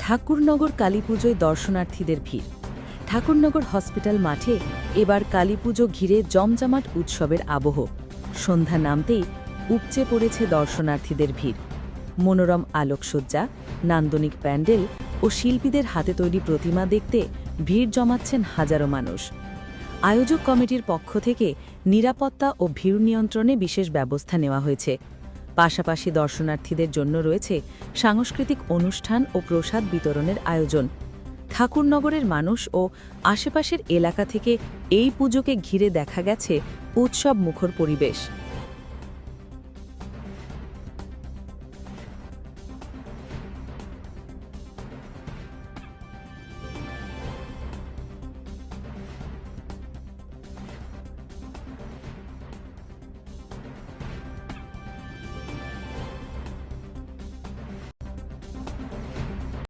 ঠাকুরনগর কালীপুজোয় দর্শনার্থীদের ভিড়। ঠাকুরনগর হসপিটাল মাঠে এবার কালীপুজো ঘিরে জমজমাট উৎসবের আবহ। সন্ধ্যা নামতেই উপচে পড়েছে দর্শনার্থীদের ভিড়। মনোরম আলোকসজ্জা, নান্দনিক প্যান্ডেল ও শিল্পীদের হাতে তৈরি প্রতিমা দেখতে ভিড় জমাচ্ছেন হাজারো মানুষ। আয়োজক কমিটির পক্ষ থেকে নিরাপত্তা ও ভিড় নিয়ন্ত্রণে বিশেষ ব্যবস্থা নেওয়া হয়েছে। পাশাপাশি দর্শনার্থীদের জন্য রয়েছে সাংস্কৃতিক অনুষ্ঠান ও প্রসাদ বিতরণের আয়োজন। ঠাকুরনগরের মানুষ ও আশেপাশের এলাকা থেকে এই পুজোকে ঘিরে দেখা গেছে উৎসব মুখর পরিবেশ।